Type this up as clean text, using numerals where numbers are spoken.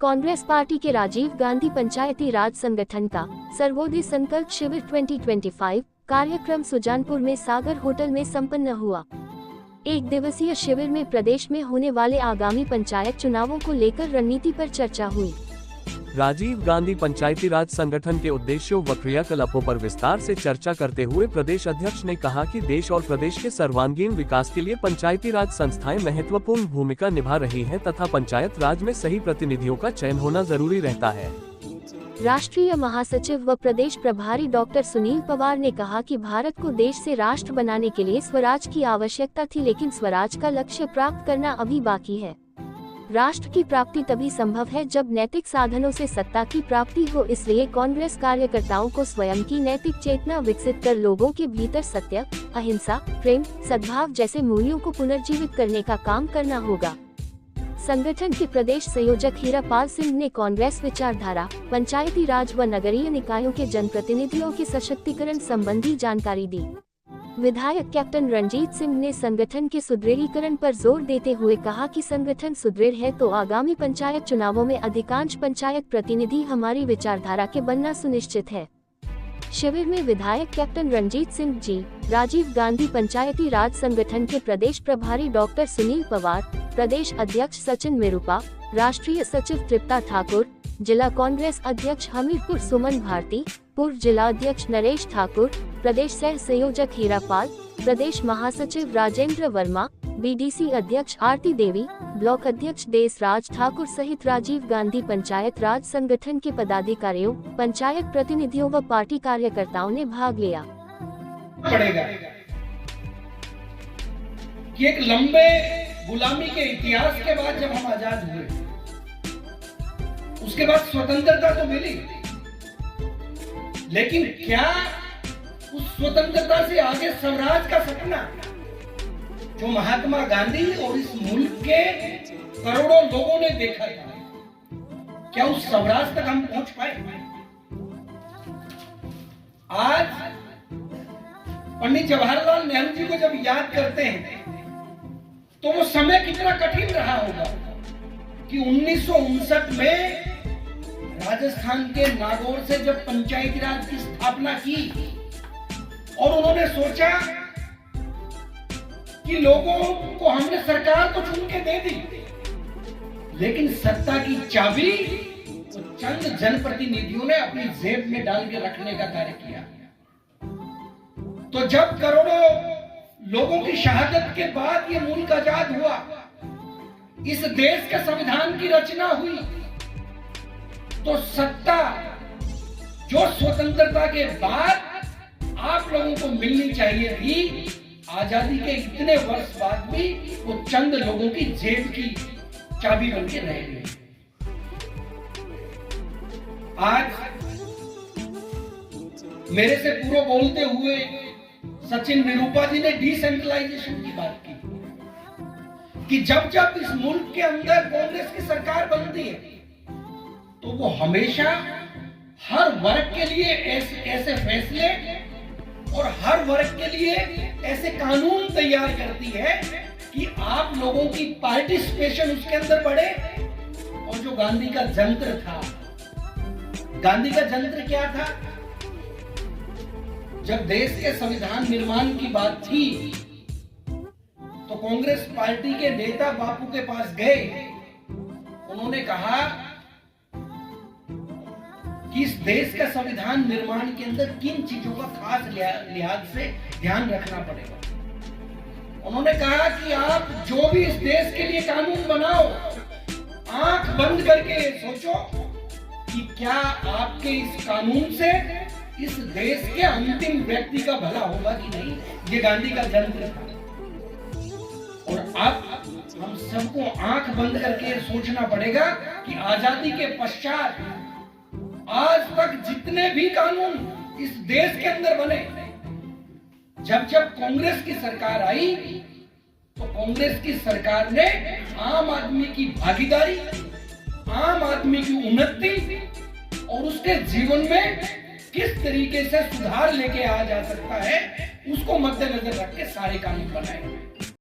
Congress party के राजीव गांधी पंचायती राज संगठन का सर्वोदय संकल्प शिविर 2025 कार्यक्रम सुजानपुर में सागर होटल में संपन्न हुआ। एक दिवसीय शिविर में प्रदेश में होने वाले आगामी पंचायत चुनावों को लेकर रणनीति पर चर्चा हुई। राजीव गांधी पंचायती राज संगठन के उद्देश्यों व क्रियाकलापों पर विस्तार से चर्चा करते हुए प्रदेश अध्यक्ष ने कहा कि देश और प्रदेश के सर्वांगीण विकास के लिए पंचायती राज संस्थाएं महत्वपूर्ण भूमिका निभा रही हैं तथा पंचायत राज में सही प्रतिनिधियों का चयन होना जरूरी रहता है। राष्ट्रीय महासचिव व प्रदेश प्रभारी डॉक्टर सुनील पवार ने कहा कि भारत को देश से राष्ट्र बनाने के लिए स्वराज की आवश्यकता थी, लेकिन स्वराज का लक्ष्य प्राप्त करना अभी बाकी है। राष्ट्र की प्राप्ति तभी संभव है जब नैतिक साधनों से सत्ता की प्राप्ति हो, इसलिए कांग्रेस कार्यकर्ताओं को स्वयं की नैतिक चेतना विकसित कर लोगों के भीतर सत्य, अहिंसा, प्रेम, सद्भाव जैसे मूल्यों को पुनर्जीवित करने का काम करना होगा। संगठन के प्रदेश संयोजक हीरापाल सिंह ने कांग्रेस विचारधारा, पंचायती राज व नगरीय निकायों के जनप्रतिनिधियों के सशक्तिकरण संबंधी जानकारी दी। विधायक कैप्टन रणजीत सिंह ने संगठन के सुदृढ़ीकरण पर जोर देते हुए कहा कि संगठन सुदृढ़ है तो आगामी पंचायत चुनावों में अधिकांश पंचायत प्रतिनिधि हमारी विचारधारा के बनना सुनिश्चित है। शिविर में विधायक कैप्टन रणजीत सिंह जी, राजीव गांधी पंचायती राज संगठन के प्रदेश प्रभारी डॉक्टर सुनील पवार, प्रदेश अध्यक्ष सचिन मेरुपा, राष्ट्रीय सचिव तृप्ता ठाकुर, जिला कांग्रेस अध्यक्ष हमीरपुर सुमन भारती, पूर्व जिला अध्यक्ष नरेश ठाकुर, प्रदेश सह संयोजक हीरापाल, प्रदेश महासचिव राजेंद्र वर्मा, बीडीसी अध्यक्ष आरती देवी, ब्लॉक अध्यक्ष देसराज ठाकुर सहित राजीव गांधी पंचायत राज संगठन के पदाधिकारियों, पंचायत प्रतिनिधियों व पार्टी कार्यकर्ताओं ने भाग लिया। पड़ेगा कि एक लंबे गुलामी के इतिहास के बाद जब हम आजाद हुए, उसके बाद स्वतंत्रता तो मिली, लेकिन क्या उस स्वतंत्रता से आगे स्वराज का सपना जो महात्मा गांधी और इस मुल्क के करोड़ों लोगों ने देखा था, क्या उस स्वराज तक हम पहुंच पाए? आज पंडित जवाहरलाल नेहरू जी को जब याद करते हैं तो वो समय कितना कठिन रहा होगा कि 1959 में राजस्थान के नागौर से जब पंचायती राज की स्थापना की और उन्होंने सोचा कि लोगों को हमने सरकार तो चुन के दे दी, लेकिन सत्ता की चाबी तो चंद जनप्रतिनिधियों ने अपनी जेब में डाल के रखने का कार्य किया। तो जब करोड़ों लोगों की शहादत के बाद ये मुल्क आजाद हुआ, इस देश के संविधान की रचना हुई, तो सत्ता जो स्वतंत्रता के बाद आप लोगों को मिलनी चाहिए थी, आजादी के इतने वर्ष बाद भी वो चंद लोगों की जेब की चाबी बन के रह गई। आज मेरे से पूर्व बोलते हुए सचिन मेरुपा जी ने डिसेंट्रलाइजेशन की बात की कि जब जब इस मुल्क के अंदर कांग्रेस की सरकार बनती है तो वो हमेशा हर वर्ग के लिए ऐसे फैसले और हर वर्ग के लिए ऐसे कानून तैयार करती है कि आप लोगों की पार्टिसिपेशन उसके अंदर बढ़े। और जो गांधी का जंत्र था, गांधी का जंत्र क्या था? जब देश के संविधान निर्माण की बात थी तो कांग्रेस पार्टी के नेता बापू के पास गए, उन्होंने कहा कि इस देश का संविधान निर्माण के अंदर किन चीजों का खास लिहाज से ध्यान रखना पड़ेगा। उन्होंने कहा कि आप जो भी इस देश के लिए कानून बनाओ, आंख बंद करके सोचो कि क्या आपके इस कानून से इस देश के अंतिम व्यक्ति का भला होगा कि नहीं। ये गांधी का जंत्र था। और अब हम सबको आंख बंद करके सोचना पड़ेगा कि आजादी के पश्चात आज तक जितने भी कानून इस देश के अंदर बने, जब जब कांग्रेस की सरकार आई तो कांग्रेस की सरकार ने आम आदमी की भागीदारी, आम आदमी की उन्नति और उसके जीवन में किस तरीके से सुधार लेके आ जा सकता है, उसको मद्देनजर रख के सारे कानून बनाए।